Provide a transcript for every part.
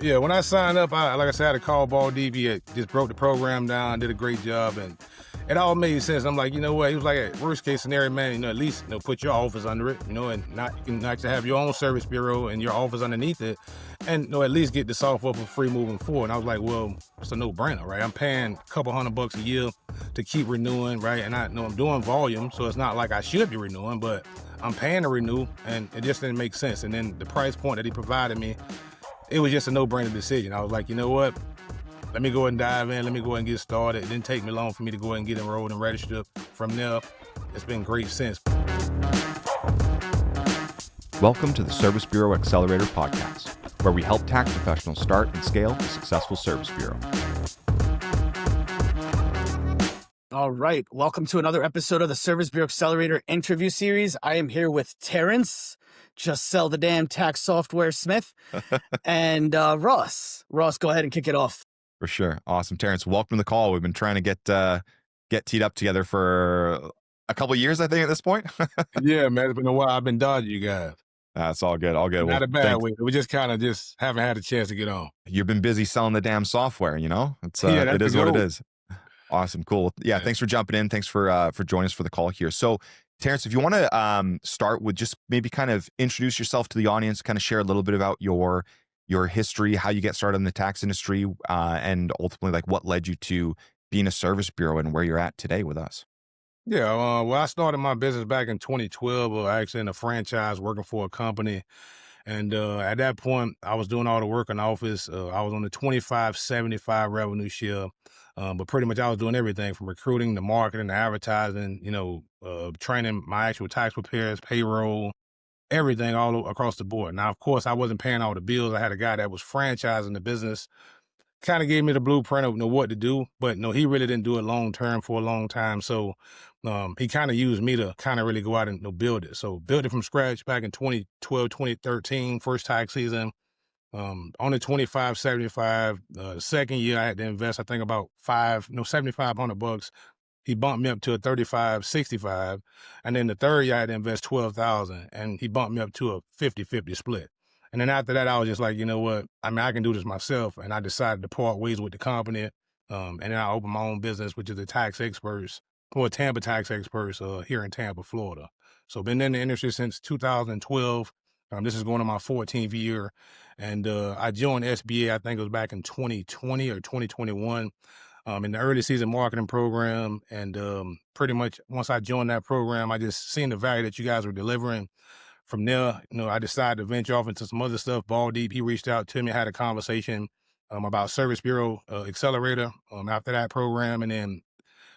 Yeah, when I signed up, like I said, I had to call Ball DB. Just broke the program down, did a great job, and it all made sense. I'm like, you know what? He was like, a worst case scenario, man, at least put your office under it, and not you can actually have your own service bureau and your office underneath it, and at least get the software for free moving forward. And I was like, well, it's a no-brainer, right? I'm paying a couple $100 a year to keep renewing, right? And I know I'm doing volume, so it's not like I should be renewing, but I'm paying to renew, and it just didn't make sense. And then the price point that he provided me, it was just a no-brainer decision. I was like, you know what? Let me go ahead and dive in. Let me go ahead and get started. It didn't take me long for me to go ahead and get enrolled and registered. From there, it's been great since. Welcome to the Service Bureau Accelerator podcast, where we help tax professionals start and scale a successful service bureau. All right. Welcome to another episode of the Service Bureau Accelerator interview series. I am here with Terrance, just sell the damn tax software Smith, and Ross. Ross, go ahead and kick it off. For sure. Awesome. Terrance, welcome to the call. We've been trying to get teed up together for a couple of years, I think, at this point. Yeah, man, it's been a while. I've been dodging you guys. That's all good. All good. Not a bad way. We just kind of haven't had a chance to get on. You've been busy selling the damn software, It's Yeah, it is what it is. Awesome. Cool. Yeah. Thanks for jumping in. Thanks for joining us for the call here. So, Terrance, if you want to start with just maybe kind of introduce yourself to the audience, kind of share a little bit about your history, how you get started in the tax industry, and ultimately like what led you to being a service bureau and where you're at today with us. Yeah, well, I started my business back in 2012, actually in a franchise working for a company. And at that point, I was doing all the work in the office. I was on the 25/75 revenue share, but pretty much I was doing everything from recruiting to marketing to advertising, training my actual tax preparers, payroll, everything across the board. Now, of course, I wasn't paying all the bills. I had a guy that was franchising the business, kind of gave me the blueprint of what to do, but no, he really didn't do it long term for a long time. So he kind of used me to kind of really go out and build it. So built it from scratch back in 2012, 2013, first tax season. On the 25/75, second year I had to invest, I think about $7,500. He bumped me up to a 35/65. And then the third year I had to invest 12,000 and he bumped me up to a 50/50 split. And then after that, I was just like, you know what? I mean, I can do this myself. And I decided to part ways with the company. And then I opened my own business, which is the tax experts, or Tampa tax experts here in Tampa, Florida. So been in the industry since 2012. This is going on my 14th year. And I joined SBA, I think it was back in 2020 or 2021, in the early season marketing program. And pretty much once I joined that program, I just seen the value that you guys were delivering. From there, I decided to venture off into some other stuff. Ball Deep, he reached out to me, had a conversation about Service Bureau Accelerator after that program. And then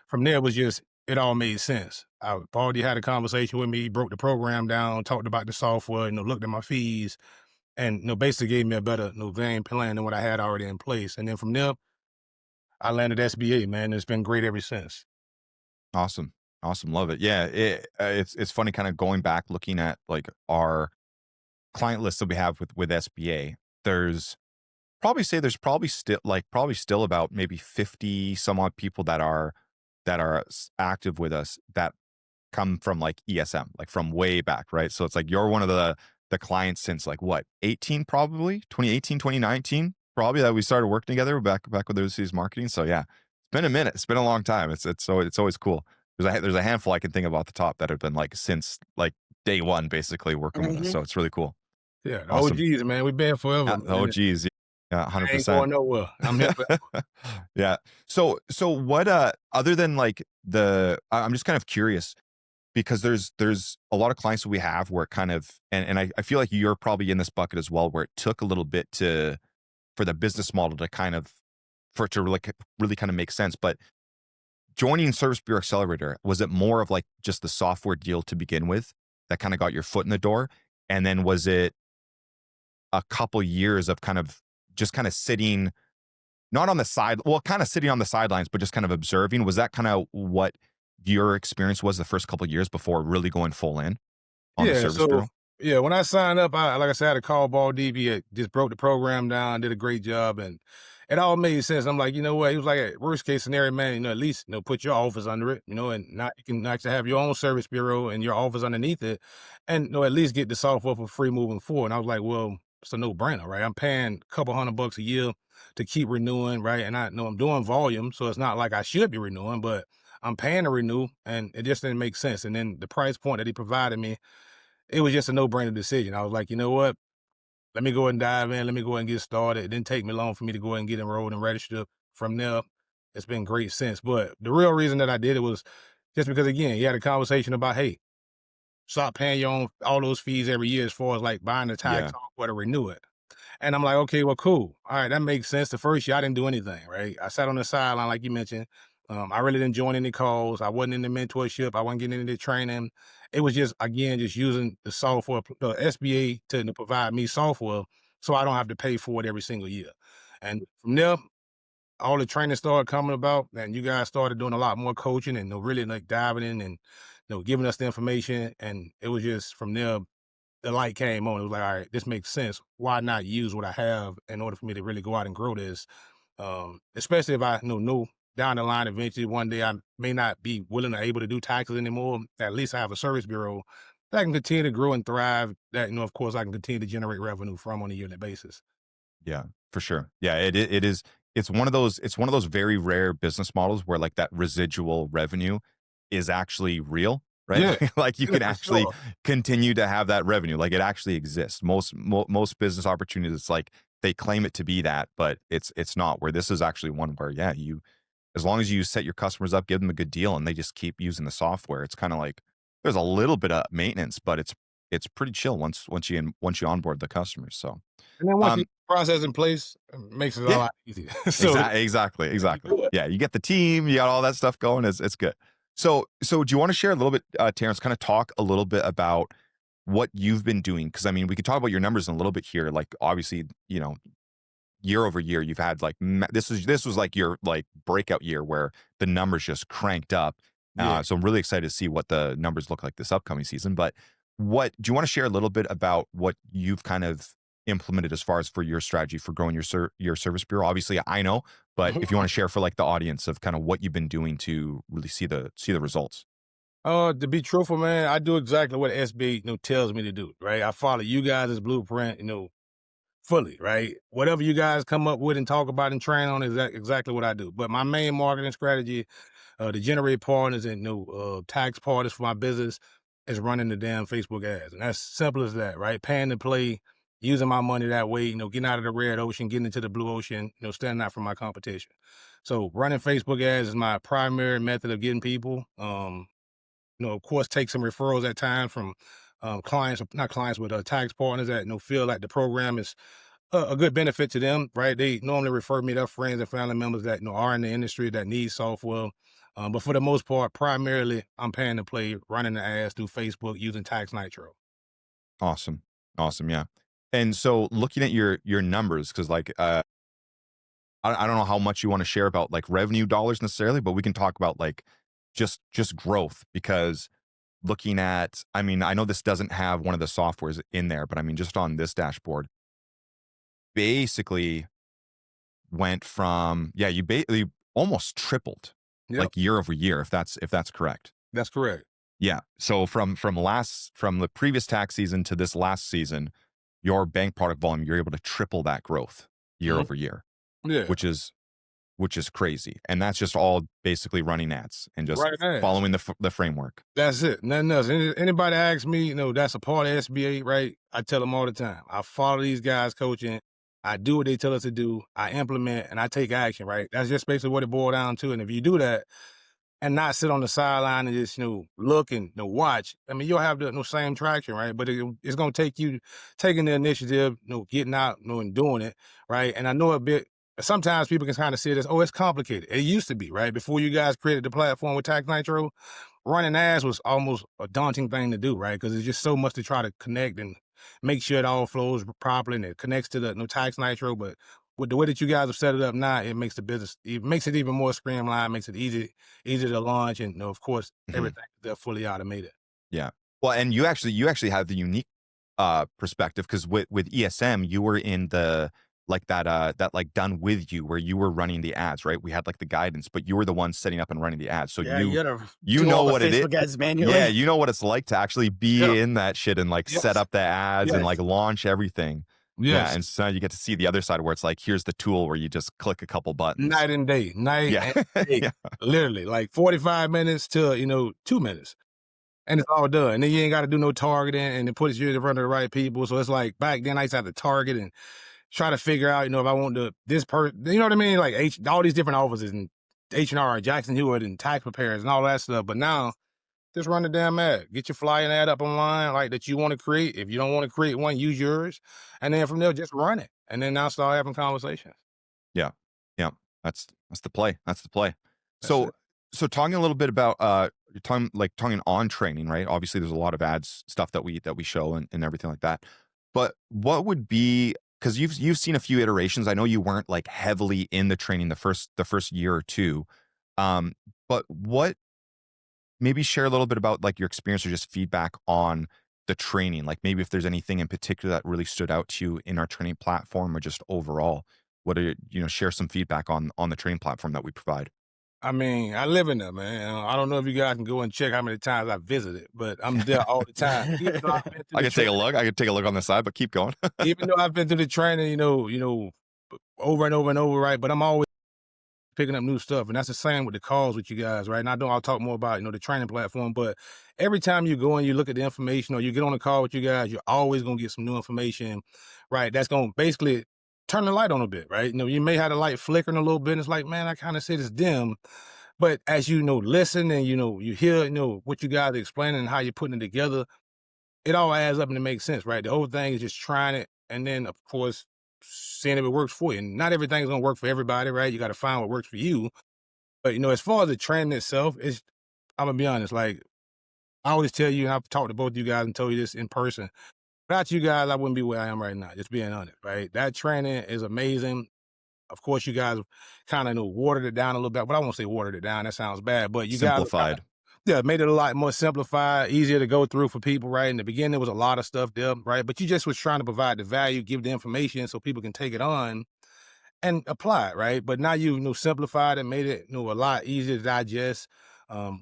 from there, it all made sense. Ball Deep had a conversation with me, he broke the program down, talked about the software, looked at my fees, and basically gave me a better game plan than what I had already in place. And then from there, I landed SBA, man. It's been great ever since. Awesome. Love it. Yeah. It's funny kind of going back, looking at like our client list that we have with SBA. There's probably still about maybe 50 some odd people that are active with us that come from like ESM, like from way back. Right. So it's like, you're one of the clients since like what, 2018, 2019, probably, that we started working together back with overseas marketing. So yeah, it's been a minute. It's been a long time. It's always cool. There's a handful I can think of off the top that have been like since like day one, basically working with us. So it's really cool. Yeah, Awesome. OGs, man. We've been forever. OGs, yeah, 100%. I ain't going nowhere. I'm here forever. Yeah. So what other than like I'm just kind of curious, because there's a lot of clients that we have where it kind of, and I feel like you're probably in this bucket as well, where it took a little bit for the business model for it to really kind of make sense. But joining Service Bureau Accelerator, was it more of like just the software deal to begin with that kind of got your foot in the door? And then was it a couple years of kind of sitting, not on the side, well, kind of sitting on the sidelines, but just kind of observing? Was that kind of what your experience was the first couple of years before really going full in on the Service Bureau? Yeah, when I signed up, like I said, I had to call Ball DB, just broke the program down, did a great job, and it all made sense. I'm like, you know what? He was like, a worst case scenario, man, at least put your office under it, and not you can actually have your own service bureau and your office underneath it, and at least get the software for free moving forward. And I was like, well, it's a no-brainer, right? I'm paying a couple $100 a year to keep renewing, right? And I know I'm doing volume, so it's not like I should be renewing, but I'm paying to renew, and it just didn't make sense. And then the price point that he provided me, it was just a no-brainer decision. I was like, you know what? Let me go ahead and dive in. Let me go ahead and get started. It didn't take me long for me to go ahead and get enrolled and registered. From there, it's been great since. But the real reason that I did it was just because, again, you had a conversation about, hey, stop paying your own all those fees every year as far as like buying the tax Yeah. software to renew it. And I'm like, okay, well, cool. All right, that makes sense. The first year I didn't do anything, right? I sat on the sideline, like you mentioned. I really didn't join any calls. I wasn't in the mentorship. I wasn't getting into the training. It was just, again, just using the software, the SBA to provide me software so I don't have to pay for it every single year. And from there, all the training started coming about, and you guys started doing a lot more coaching and really like diving in and giving us the information. And it was just from there the light came on. It was like, all right, this makes sense. Why not use what I have in order for me to really go out and grow this? Especially if I know down the line eventually one day I may not be willing or able to do taxes anymore. At least I have a service bureau that can continue to grow and thrive. That of course, I can continue to generate revenue from on a yearly basis. Yeah, for sure. Yeah, it is. It's one of those very rare business models where like that residual revenue is actually real, right? Yeah, Like you yeah, can for actually sure. continue to have that revenue. Like it actually exists. Most business opportunities, it's like they claim it to be that, but it's not. Where this is actually one where yeah, you as long as you set your customers up, give them a good deal, and they just keep using the software. It's kind of like there's a little bit of maintenance, but it's pretty chill once you onboard the customers. So. And then once you Um, get the process in place, it makes it a yeah, lot easier. So you exactly. do it. Yeah, you get the team, you got all that stuff going. It's good. So do you want to share a little bit, Terrance? Kind of talk a little bit about what you've been doing, because I mean, we could talk about your numbers in a little bit here. Like, obviously, year over year, you've had like this was like your like breakout year where the numbers just cranked up. Yeah. So I'm really excited to see what the numbers look like this upcoming season. But what do you want to share a little bit about what you've kind of implemented as far as for your strategy for growing your service bureau? Obviously, I know, but if you want to share for like the audience of kind of what you've been doing to really see the results. To be truthful, man, I do exactly what SB tells me to do, right? I follow you guys' blueprint, fully, right? Whatever you guys come up with and talk about and train on is exactly what I do. But my main marketing strategy, to generate partners and tax partners for my business, is running the damn Facebook ads, and that's simple as that, right? Paying to play, using my money that way, getting out of the red ocean, getting into the blue ocean, standing out from my competition. So running Facebook ads is my primary method of getting people. Of course, take some referrals at times from clients, not clients, but tax partners that feel like the program is a good benefit to them, right? They normally refer me to their friends and family members that are in the industry that need software. But for the most part, primarily, I'm paying to play running the ads through Facebook using Tax Nitro. Awesome, awesome, yeah. And so looking at your numbers, because like I don't know how much you want to share about like revenue dollars necessarily, but we can talk about like just growth, because looking at, I mean, I know this doesn't have one of the softwares in there, but I mean, just on this dashboard, basically went from, yeah, you basically almost tripled Yep, like year over year, if that's correct. that's correct. Yeah. So from the previous tax season to this last season, your bank product volume, you're able to triple that growth year Mhm. over year, Yeah, which is crazy. And that's just all basically running ads and just right ads. following the framework. That's it. Nothing else. Anybody asks me, that's a part of SBA, right? I tell them all the time. I follow these guys coaching. I do what they tell us to do. I implement and I take action, right? That's just basically what it boiled down to. And if you do that, and not sit on the sideline and just look and watch. I mean, you'll have the same traction, right? But it's gonna take you taking the initiative, getting out, and doing it, right? And I know a bit. Sometimes people can kind of see this. Oh, it's complicated. It used to be, right? Before you guys created the platform with Tax Nitro, running ads was almost a daunting thing to do, right? Because it's just so much to try to connect and make sure it all flows properly and it connects to the Tax Nitro. But with the way that you guys have set it up now, it makes it makes it even more streamlined, makes it easy to launch, and of course, Mhm. everything they're fully automated. Yeah. Well, and you actually have the unique perspective, because with ESM, you were in the like that like done with you where you were running the ads, right? We had like the guidance, but you were the one setting up and running the ads. So Yeah, you gotta you do know all the what it is. Facebook ads Yeah, manually. you know what it's like to actually Yep. be in that shit and like set Yes. up the ads and Yes. like launch everything. Yeah, Yes. and so now you get to see the other side where it's like, here's the tool where you just click a couple buttons. Night and day. Night Yeah. and day. Yeah. Literally, like 45 minutes to, 2 minutes. And it's all done. And then you ain't got to do no targeting, and it puts you in front of the right people. So it's like back then I used to have to target and try to figure out, if I want this person, you know what I mean? Like all these different offices and H&R, Jackson Hewitt, and tax preparers and all that stuff. But now just run the damn ad. Get your flyer and ad up online like that you want to create. If you don't want to create one, use yours. And then from there, just run it. And then now start having conversations. Yeah. Yeah. That's the play. That's the play. That's So it. so talking a little bit about talking on training, right? Obviously there's a lot of ads stuff that we show and everything like that. But what would be, because you've seen a few iterations. I know you weren't like heavily in the training the first year or two. But what, maybe share a little bit about like your experience or just feedback on the training. Like maybe if there's anything in particular that really stood out to you in our training platform or just overall, what are share some feedback on the training platform that we provide. I mean, I live in there, man. I don't know if you guys can go and check how many times I visited, but I'm there all the time. Even though I've been through I the could take a training, look. I could take a look on the side, but keep going. even though I've been through the training, over and over and over, right? But I'm always picking up new stuff. And that's the same with the calls with you guys, right? And I know I'll talk more about, the training platform, but every time you go and you look at the information or you get on a call with you guys, you're always going to get some new information, right? That's going to basically turn the light on a bit, right? You may have the light flickering a little bit. And it's like, man, I kind of see it's dim. But as listen and, you hear, what you guys are explaining and how you're putting it together, it all adds up and it makes sense, right? The whole thing is just trying it. And then, of course, seeing if it works for you. And not everything's going to work for everybody, right? You got to find what works for you. But, as far as the training itself, I'm going to be honest, like, I always tell you, and I've talked to both of you guys and told you this in person, without you guys, I wouldn't be where I am right now, just being honest, right? That training is amazing. Of course, you guys kind of watered it down a little bit, but I won't say watered it down. That sounds bad. But you guys Simplified. made it a lot more simplified, easier to go through for people, right? In the beginning, there was a lot of stuff there, right? But you just was trying to provide the value, give the information so people can take it on and apply it, right? But now you simplified and made it a lot easier to digest.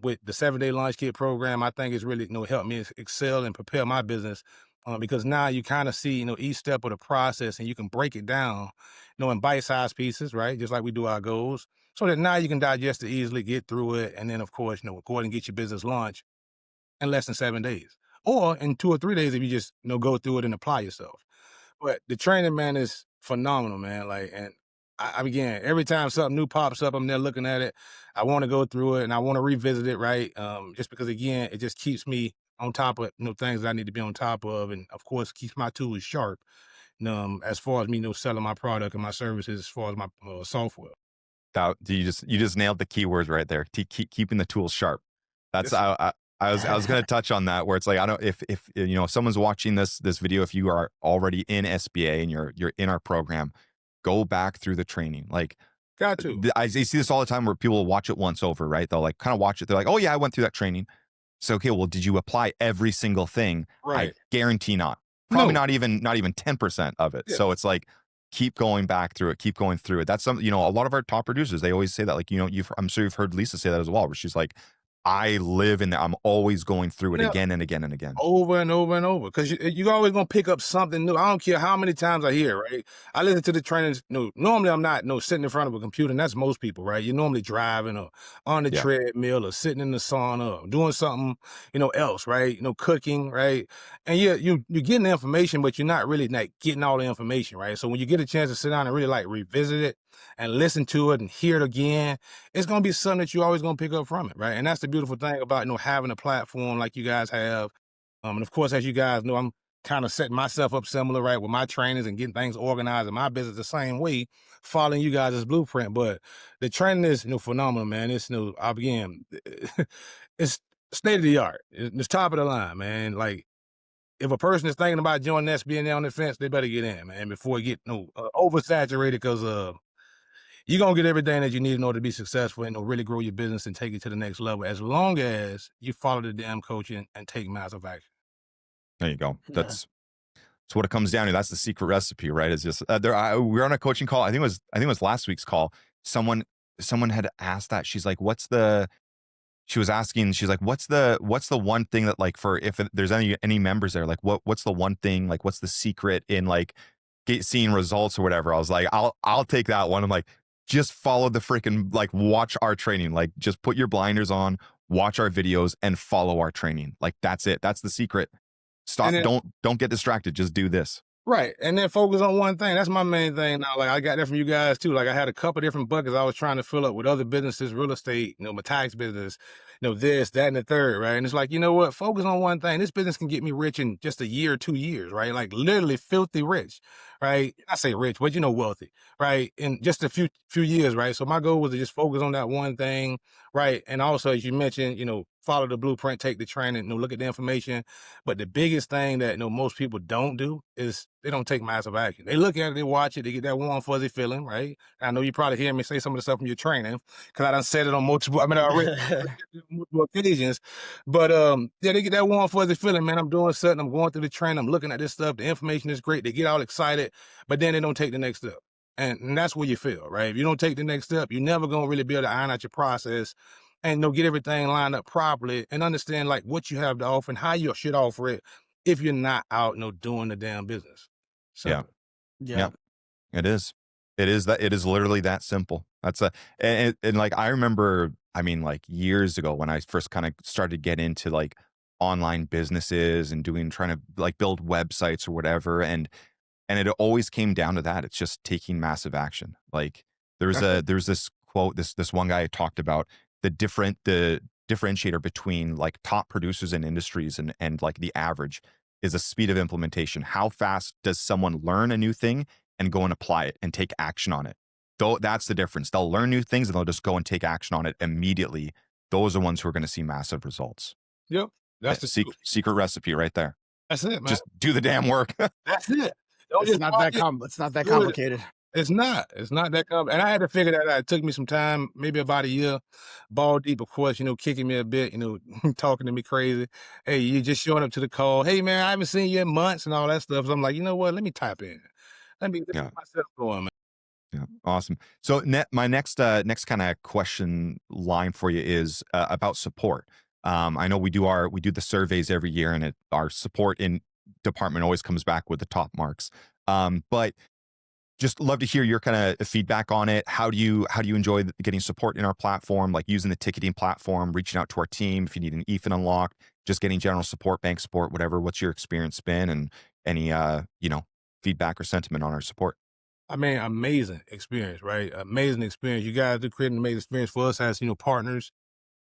With the 7-day launch kit program, I think it's really helped me excel and prepare my business because now you kind of see each step of the process and you can break it down in bite-sized pieces, right? Just like we do our goals, so that now you can digest it easily, get through it, and then of course go ahead and get your business launched in less than 7 days, or in 2 or 3 days if you just go through it and apply yourself. But the training, man, is phenomenal, man. Like, and again, every time something new pops up, I'm there looking at it. I want to go through it and I want to revisit it, right? Just because, again, it just keeps me on top of things that I need to be on top of, and of course, keeps my tools sharp. As far as me, selling my product and my services, as far as my software. That you just nailed the keywords right there. Keeping the tools sharp. That's Yes. I was going to touch on that, where it's like, I don't, if someone's watching this video, if you are already in SBA and you're in our program, go back through the training. Like, Got to. I see this all the time where people will watch it once over, right? They'll like kind of watch it. They're like, oh yeah, I went through that training. So, okay, well, did you apply every single thing? Right. I guarantee not. Probably No. not even 10% of it. Yeah. So it's like, keep going back through it, keep going through it. That's something, a lot of our top producers, they always say that, like, I'm sure you've heard Lisa say that as well, where she's like, I live in there. I'm always going through it Yeah. again and again and again. Over and over and over, because you always gonna pick up something new. I don't care how many times I hear, right? I listen to the trainings. Normally I'm not sitting in front of a computer, and that's most people, right? You're normally driving or on the Yeah. treadmill or sitting in the sauna or doing something, else, right? Cooking, right? And you're getting the information, but you're not really like getting all the information, right? So when you get a chance to sit down and really like revisit it and listen to it and hear it again, it's gonna be something that you always gonna pick up from it, right? And that's the beautiful thing about having a platform like you guys have. And of course, as you guys know, I'm kind of setting myself up similar, right, with my trainings and getting things organized in my business the same way, following you guys' blueprint. But the training is phenomenal, man. It's again, it's state of the art. It's top of the line, man. Like, if a person is thinking about joining SBA on the fence, they better get in, man, before it get oversaturated, because you're going to get everything that you need in order to be successful and really grow your business and take it to the next level, as long as you follow the damn coaching and take massive action. There you go. Yeah. That's what it comes down to. That's the secret recipe, right? It's just we were on a coaching call. I think it was last week's call. Someone had asked that. She's like, what's the one thing that, like, for if there's any members there, like, what's the one thing, like, what's the secret in, like, seeing results or whatever, I was like, I'll take that one. I'm like, just follow the freaking, like, watch our training. Like, just put your blinders on, watch our videos, and follow our training. Like, that's it. That's the secret. And Stop. then Don't get distracted. Just do this. right. And then focus on one thing. That's my main thing now. Like I got that from you guys too. Like I had a couple different buckets I was trying to fill up with other businesses, real estate, my tax business, this, that, and the third, right? And it's like, you know what? Focus on one thing. This business can get me rich in just a year, 2 years, right? Like literally filthy rich, right? I say rich, but wealthy, right? In just a few years, right? So my goal was to just focus on that one thing, right? And also, as you mentioned, follow the blueprint, take the training, look at the information. But the biggest thing that most people don't do is they don't take massive action. They look at it, they watch it, they get that warm fuzzy feeling, right? I know you probably hear me say some of the stuff from your training because I done said it on multiple. I mean, I already multiple occasions. But yeah, they get that warm fuzzy feeling, man. I'm doing something. I'm going through the training. I'm looking at this stuff. The information is great. They get all excited, but then they don't take the next step. And that's where you fail, right? If you don't take the next step, you're never gonna really be able to iron out your process and get everything lined up properly and understand like what you have to offer and how you should offer it if you're not out, doing the damn business. Yeah. Simple. Yeah. Yeah. It is. It is literally that simple. That's and like, I remember, I mean, like years ago when I first kind of started to get into like online businesses and trying to like build websites or whatever. And it always came down to that. It's just taking massive action. Like there's this quote, this one guy talked about the differentiator between like top producers in industries and like the average is a speed of implementation. How fast does someone learn a new thing and go and apply it and take action on it? Though that's the difference. They'll learn new things and they'll just go and take action on it immediately. Those are ones who are going to see massive results. Yep. That's the Secret recipe right there. That's it, man. Just do the damn work. That's it. Don't It's just not watch that it. it's not that Do it. complicated. It's not that complicated. And I had to figure that out. It took me some time, maybe about a year. Ball deep, of course, kicking me a bit, talking to me crazy. Hey, you just showing up to the call. Hey, man, I haven't seen you in months and all that stuff. So I'm like, you know what? Let me tap in. Let me Yeah. get myself going, man. Yeah, awesome. So my next kind of question line for you is about support. I know we do the surveys every year, and our support in department always comes back with the top marks. But just love to hear your kind of feedback on it. How do you enjoy getting support in our platform, like using the ticketing platform, reaching out to our team if you need an ETH unlocked, just getting general support, bank support, whatever. What's your experience been, and any feedback or sentiment on our support? I mean, amazing experience, right? Amazing experience. You guys do create an amazing experience for us as, partners.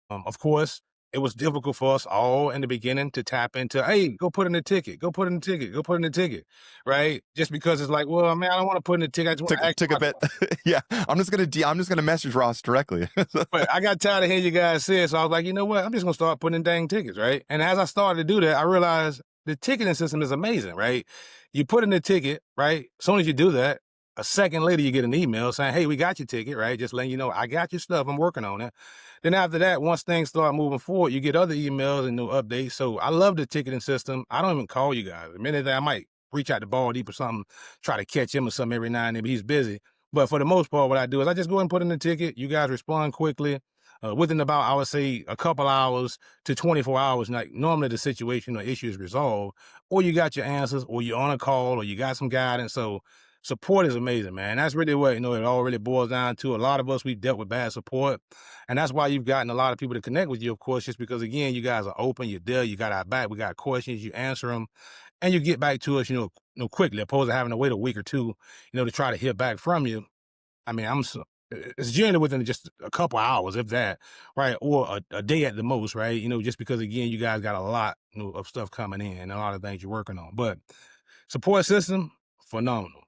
Of course, it was difficult for us all in the beginning to tap into, hey, go put in the ticket, go put in the ticket, go put in the ticket, right? Just because it's like, well, man, I don't want to put in the ticket. I just want to Took a bit. Yeah, I'm just gonna message Ross directly. But I got tired of hearing you guys say it, so I was like, you know what? I'm just gonna start putting in dang tickets, right? And as I started to do that, I realized the ticketing system is amazing, right? You put in the ticket, right? As soon as you do that, a second later you get an email saying, hey, we got your ticket, right? Just letting you know, I got your stuff, I'm working on it. Then after that, once things start moving forward, you get other emails and new updates. So I love the ticketing system. I don't even call you guys. A minute I might reach out to Ball Deep or something, try to catch him or something every now and then, but he's busy. But for the most part, what I do is I just go and put in the ticket. You guys respond quickly. Within about, I would say, a couple hours to 24 hours, like normally the situation or issue is resolved, or you got your answers, or you're on a call, or you got some guidance. So support is amazing, man. That's really what, it all really boils down to. A lot of us, we've dealt with bad support. And that's why you've gotten a lot of people to connect with you, of course, just because, again, you guys are open, you're there, you got our back, we got questions, you answer them, and you get back to us, quickly, opposed to having to wait a week or two, to try to hear back from you. I mean, it's generally within just a couple hours, if that, right? Or a day at the most, right? Just because, again, you guys got a lot of stuff coming in and a lot of things you're working on. But support system, phenomenal.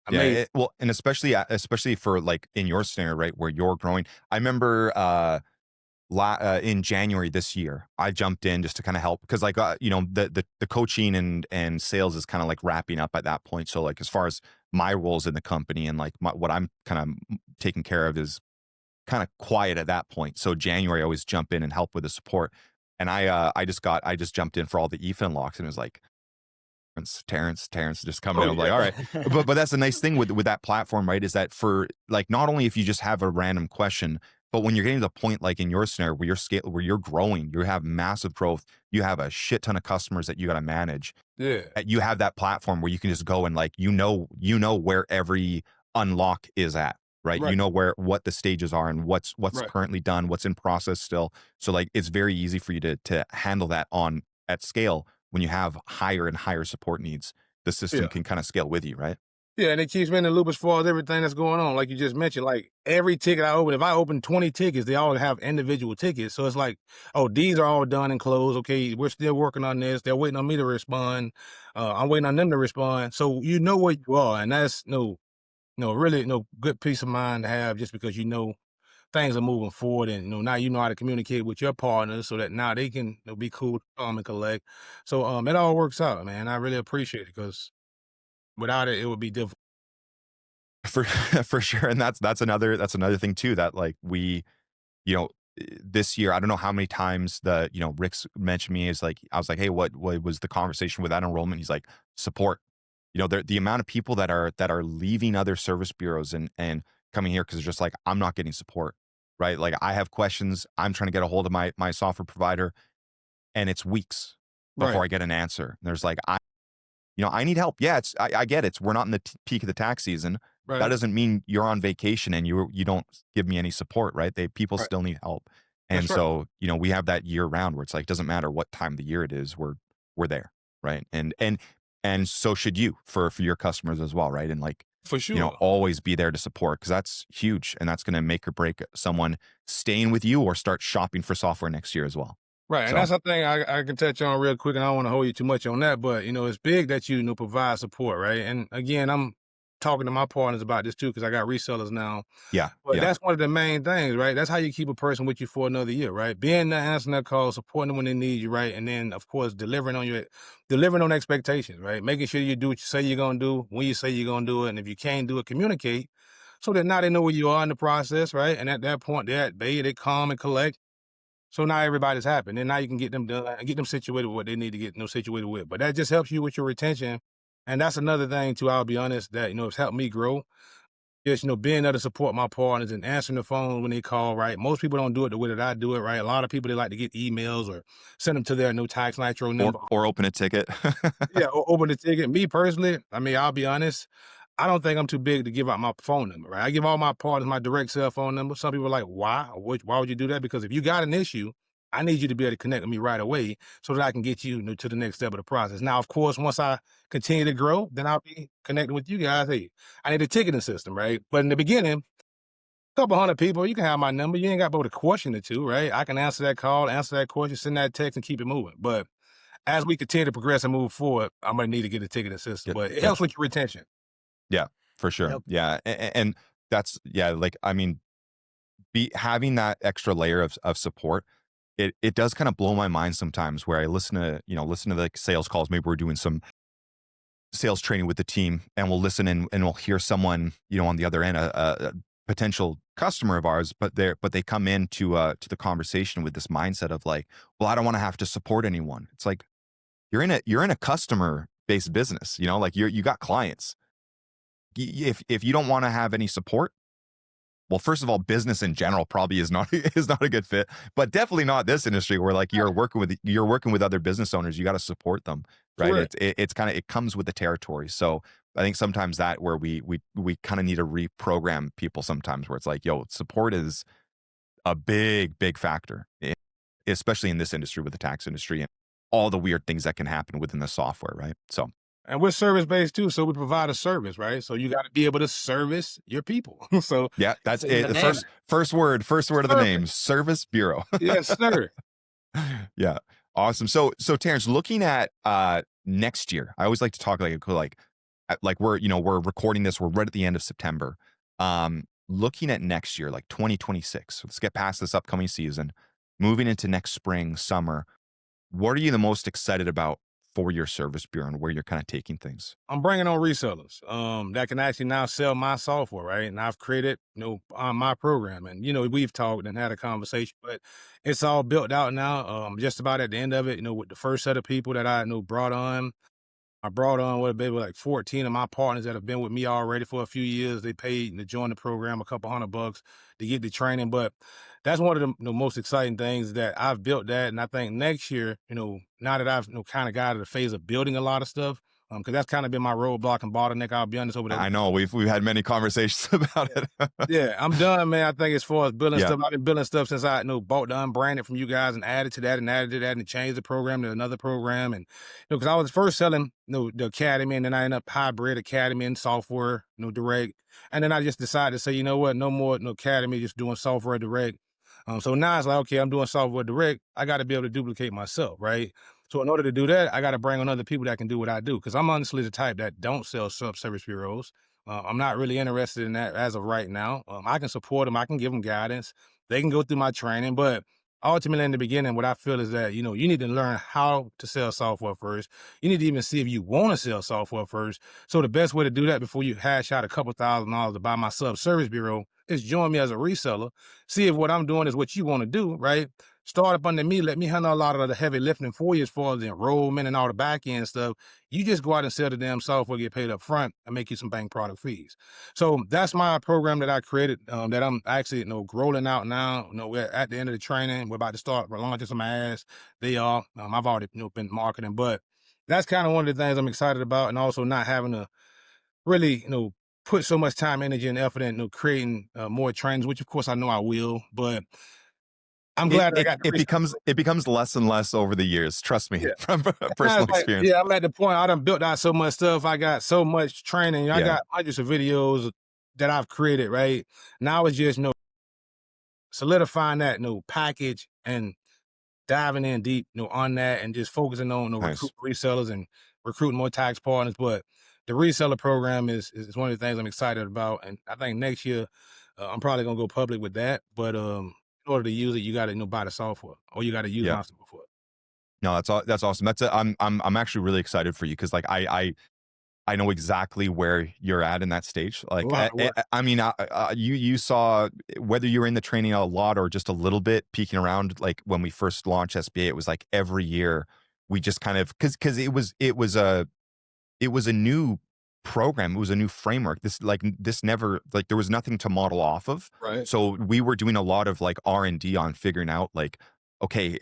Amazing. Yeah, and especially for like in your scenario, right, where you're growing. I remember in January this year, I jumped in just to kind of help because like the coaching and sales is kind of like wrapping up at that point. So like as far as my roles in the company and like what I'm kind of taking care of is kind of quiet at that point. So January I always jump in and help with the support. And I just jumped in for all the ETH unlocks, and it was like Terrance just coming in. I'm like, all right. But that's the nice thing with that platform, right? Is that for like, not only if you just have a random question, But when you're getting to the point like in your scenario where where you're growing, you have massive growth, you have a shit ton of customers that you got to manage. Yeah, You have that platform where you can just go and like you know where every unlock is at, right? right, You know where what the stages are and what's right. currently done, what's in process still. So like it's very easy for you to handle that on at scale when you have higher and higher support needs. The system Yeah. can kind of scale with you, right? Yeah, and it keeps me in the loop as far as everything that's going on. Like you just mentioned, like every ticket I open, if I open 20 tickets, they all have individual tickets. So it's like, oh, these are all done and closed. Okay, we're still working on this. They're waiting on me to respond. I'm waiting on them to respond. So you know where you are, and that's really no good peace of mind to have just because you know things are moving forward, and now you know how to communicate with your partners so that now they can be cool, calm, and collect. So it all works out, man. I really appreciate it because without it, it would be difficult. For for sure. And that's another thing too that like we, you know, this year, I don't know how many times Rick's mentioned me is like, I was like, hey, what was the conversation with that enrollment? He's like, support. The amount of people that are leaving other service bureaus and coming here because they're just like, I'm not getting support, right? Like I have questions, I'm trying to get a hold of my software provider, and it's weeks Right, before I get an answer. And there's like, I need help. Yeah, I get it. We're not in the peak of the tax season. That right, doesn't mean you're on vacation and you don't give me any support, right? People right. still need help. And That's right. so, we have that year round where it's like doesn't matter what time of the year it is, we're there, right? And so should you for your customers as well, right? And like, For sure. always be there to support because that's huge and that's going to make or break someone staying with you or start shopping for software next year as well. Right, and So, that's a thing I can touch on real quick, and I don't want to hold you too much on that, but it's big that provide support, right? And again, I'm talking to my partners about this too because I got resellers now. yeah, But yeah. that's one of the main things, right? That's how you keep a person with you for another year, right? Being there, answering their call, supporting them when they need you, right? And then, of course, delivering on expectations, right? Making sure you do what you say you're gonna do when you say you're gonna do it, and if you can't do it, communicate so that now they know where you are in the process, right? And at that point, they're at bay, they calm and collect. So now everybody's happy. And now you can get them done and get them situated with what they need to get situated with. But that just helps you with your retention. And that's another thing too, I'll be honest, that it's helped me grow. Just, being there to support my partners and answering the phone when they call, right? Most people don't do it the way that I do it, right? A lot of people they like to get emails or send them to their new tax nitro Or number. or open a ticket. Yeah, or open the ticket. Me personally, I mean, I'll be honest. I don't think I'm too big to give out my phone number, right? I give all my partners my direct cell phone number. Some people are like, why? Why would you do that? Because if you got an issue, I need you to be able to connect with me right away so that I can get you, to the next step of the process. Now, of course, once I continue to grow, then I'll be connecting with you guys. Hey, I need a ticketing system, right? But in the beginning, a couple hundred people, you can have my number. You ain't got but a question or two, right? I can answer that call, answer that question, send that text, and keep it moving. But as we continue to progress and move forward, I'm gonna need to get a ticketing system. Get But it get helps with your retention. Yeah, for sure. Yep. Yeah, and that's yeah, like, I mean, be having that extra layer of support, it does kinda blow my mind sometimes where I listen to, like, sales calls, maybe we're doing some sales training with the team, and we'll listen and we'll hear someone, on the other end, a potential customer of ours, but they come to the conversation with this mindset of like, "Well, I don't wanna have to support anyone." It's like, you're in a customer-based business, like, you got clients. If you don't want to have any support, well, first of all, business in general probably is not is not a good fit, but definitely not this industry where like you're working with other business owners. You got to support them, right? Correct. It's kind of it comes with the territory. So I think sometimes that where we kind of need to reprogram people sometimes where it's like, yo, support is a big factor, especially in this industry with the tax industry and all the weird things that can happen within the software, right? So And we're service based too, so we provide a service, right? So you got to be able to service your people. So yeah, that's It's in it. the The name. first word of the name, service, Service Bureau. yes, sir. Yeah. Awesome. So Terrence, looking at next year, I always like to talk like we're recording this, we're right at the end of September. Looking at next year, like 2026. Let's get past this upcoming season, moving into next spring, summer. What are you the most excited about for your service bureau and where you're kind of taking things? I'm bringing on resellers that can actually now sell my software, right? And I've created, on my program, and we've talked and had a conversation, but it's all built out now. Just about at the end of it, with the first set of people that I brought on. I brought on what maybe like 14 of my partners that have been with me already for a few years. They paid to join the program, a couple $100 to get the training. But that's one of the most exciting things that I've built that. And I think next year, now that I've kind of got to the phase of building a lot of stuff, because that's kind of been my roadblock and bottleneck. I'll be honest over there. I know we've had many conversations about it. Yeah, I'm done, man. I think as far as building Yeah. stuff, I've been building stuff since I bought the unbranded from you guys and added to that and added to that and changed the program to another program. And because I was first selling the academy, and then I ended up hybrid academy and software, direct. And then I just decided to say, you know what, no more no academy, just doing software direct. So now it's like, okay, I'm doing software direct. I got to be able to duplicate myself, right? So in order to do that, I got to bring on other people that can do what I do. Because I'm honestly the type that don't sell sub-service bureaus. I'm not really interested in that as of right now. I can support them. I can give them guidance. They can go through my training, but ultimately in the beginning, what I feel is that, you need to learn how to sell software first. You need to even see if you want to sell software first. So the best way to do that before you hash out a couple $1,000s to buy my sub-service bureau is join me as a reseller. See if what I'm doing is what you want to do, right? Start up under me. Let me handle a lot of the heavy lifting for you as far as the enrollment and all the back end stuff. You just go out and sell the damn software, get paid up front, and make you some bank product fees. So that's my program that I created that I'm actually, rolling out now. We're at the end of the training. We're about to start. We're launching some ads. They are. I've already, been marketing, but that's kind of one of the things I'm excited about, and also not having to really, put so much time, energy, and effort in, creating more trainings, which of course I know I will, but I'm It glad that I it got the it resources. becomes less and less over the years. Trust me Yeah. from Now personal it's like, experience. yeah, I'm at the point I done built out so much stuff. I got so much training. I Yeah. got hundreds of videos that I've created, right? Now it's just, solidifying that, package and diving in deep, on that and just focusing on, Nice. recruit resellers and recruiting more tax partners. But the reseller program is one of the things I'm excited about. And I think next year, I'm probably gonna go public with that. But in order to use it, you got to, buy the software or you got to use Yeah. my software. No, that's awesome. I'm actually really excited for you because like I know exactly where you're at in that stage. A Like, lot of work. I mean, you saw whether you were in the training a lot or just a little bit peeking around. Like when we first launched SBA, it was like every year we just kind of because it was a new program. It was a new framework. This never like there was nothing to model off of. Right. So we were doing a lot of like R&D on figuring out like, okay,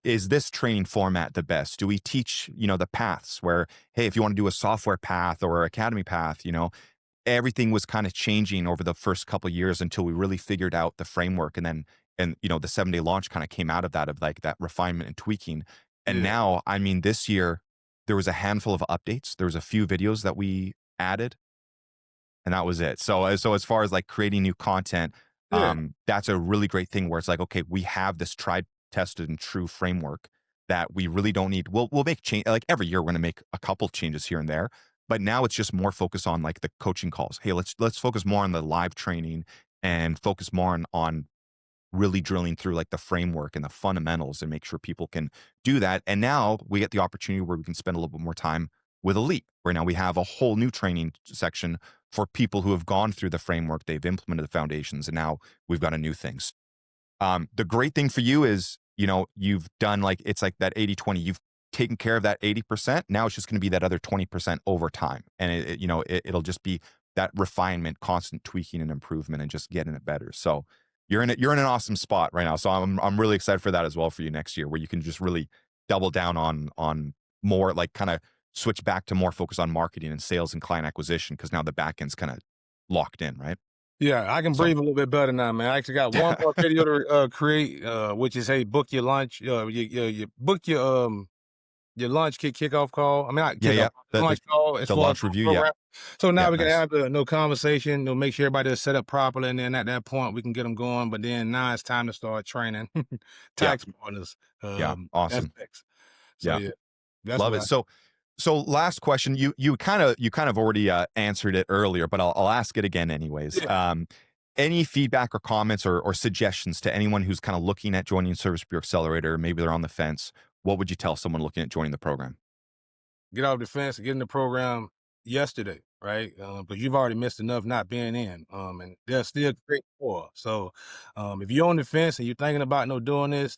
is this training format the best? Do we teach, the paths where, hey, if you want to do a software path or academy path, everything was kind of changing over the first couple of years until we really figured out the framework. And the 7-day launch kind of came out of that, of like that refinement and tweaking. And Yeah. now, I mean, this year there was a handful of updates. There was a few videos that we added, and that was it. So as far as like creating new content, Yeah. that's a really great thing where it's like, okay, we have this tried, tested, and true framework that we really don't need. We'll make change like every year. We're going to make a couple changes here and there, but now it's just more focus on like the coaching calls. Hey, let's focus more on the live training and focus more on really drilling through like the framework and the fundamentals and make sure people can do that. And now we get the opportunity where we can spend a little bit more time with Elite, where now we have a whole new training section for people who have gone through the framework, they've implemented the foundations, and now we've got a new thing. The great thing for you is, you've done like, it's like that 80-20, you've taken care of that 80%. Now it's just going to be that other 20% over time. And it'll just be that refinement, constant tweaking and improvement and just getting it better. So you're in an awesome spot right now. So I'm really excited for that as well for you next year, where you can just really double down on more, like kind of switch back to more focus on marketing and sales and client acquisition, because now the back end's kind of locked in, right? Yeah, I can So breathe a little bit better now, man. I actually got one more video to create, which is, hey, book your lunch. You book your lunch kickoff call. I mean, not yeah, kickoff, yeah. The lunch call as the far as launch the review, yeah. program. So now Yeah, we can nice. have the no conversation, make sure everybody is set up properly, and then at that point we can get them going. But then now it's time to start training Yeah, tax partners. yeah, That's awesome. next. So Yeah, yeah, that's love what it. I. So last question, you kind of already answered it earlier, but I'll ask it again anyways. Yeah, Any feedback or comments or suggestions to anyone who's kind of looking at joining Service Bureau Accelerator? Maybe they're on the fence. What would you tell someone looking at joining the program? get off the fence, get in the program yesterday, right? Because you've already missed enough not being in. And there's still great more. So if you're on the fence and you're thinking about doing this,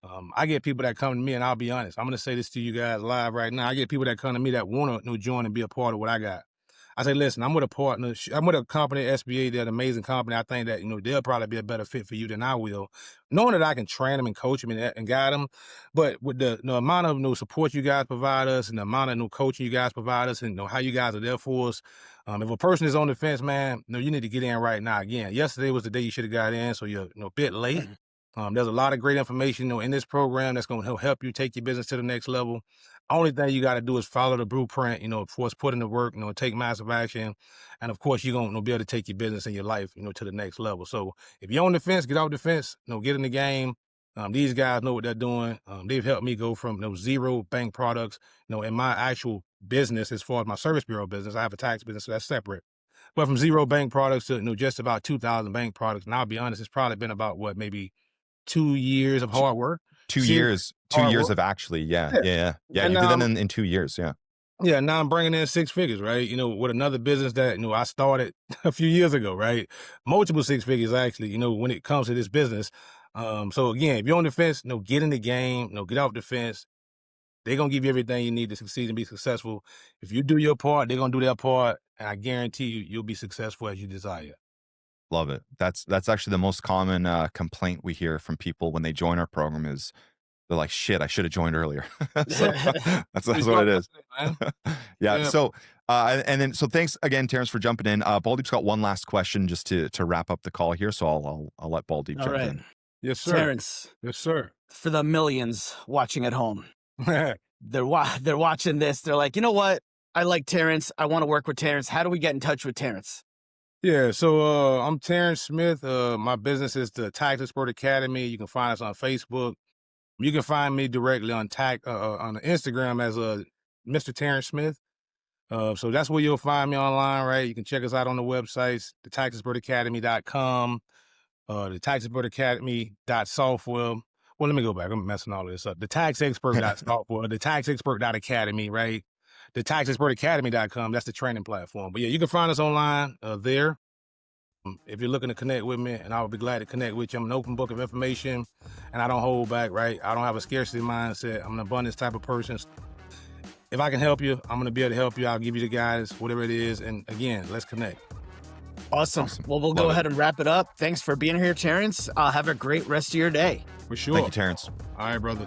I get people that come to me, and I'll be honest. I'm going to say this to you guys live right now. I get people that come to me that want to join and be a part of what I got. I say, listen, I'm with a partner. I'm with a company, SBA. They're an amazing company. I think that, they'll probably be a better fit for you than I will. Knowing that I can train them and coach them and guide them. But with the amount of support you guys provide us and the amount of coaching you guys provide us and how you guys are there for us. If a person is on the fence, man, you need to get in right now. Again, yesterday was the day you should have got in, so you're a bit late. There's a lot of great information in this program that's going to help you take your business to the next level. Only thing you got to do is follow the blueprint, for us put in the work, take massive action. And of course, you're going to be able to take your business and your life, to the next level. So if you're on the fence, get off the fence, get in the game. These guys know what they're doing. They've helped me go from zero bank products, in my actual business, as far as my service bureau business. I have a tax business, so that's separate. But from zero bank products to, just about 2,000 bank products. And I'll be honest, it's probably been about maybe 2 years of hard work. 2 Serious years, 2 hard years work. of actually, yeah. And You did that in 2 years, yeah. Yeah, now I'm bringing in 6 figures, right? With another business that, I started a few years ago, right? Multiple 6 figures, actually, when it comes to this business. So again, if you're on the fence, get in the game, get off the fence. They're going to give you everything you need to succeed and be successful. If you do your part, they're going to do their part. And I guarantee you'll be successful as you desire. Love it. That's actually the most common complaint we hear from people when they join our program is they're like, shit, I should have joined earlier. So that's what it is. Yeah. So, so thanks again, Terrance, for jumping in. Baldeep's got one last question just to wrap up the call here. So I'll let Baldeep jump in. Yes, sir. Terrance. Yes, sir. For the millions watching at home, they're watching this. They're like, you know what? I like Terrance. I want to work with Terrance. How do we get in touch with Terrance? Yeah, so I'm Terrance Smith. My business is the Tax Expert Academy. You can find us on Facebook. You can find me directly on Instagram as Mr. Terrance Smith. So that's where you'll find me online, right? You can check us out on the websites, thetaxexpertacademy.com, the taxexpertacademy.software. Well, let me go back. I'm messing all of this up. The taxexpert.software, the taxexpert.academy, right? The taxexpertacademy.com, that's the training platform. But yeah, you can find us online there. If you're looking to connect with me, and I would be glad to connect with you. I'm an open book of information, and I don't hold back, right? I don't have a scarcity mindset. I'm an abundance type of person. If I can help you, I'm going to be able to help you. I'll give you the guidance, whatever it is. And again, let's connect. Awesome. Well, we'll go ahead and wrap it up. Thanks for being here, Terrance. Have a great rest of your day. For sure. Thank you, Terrance. All right, brother.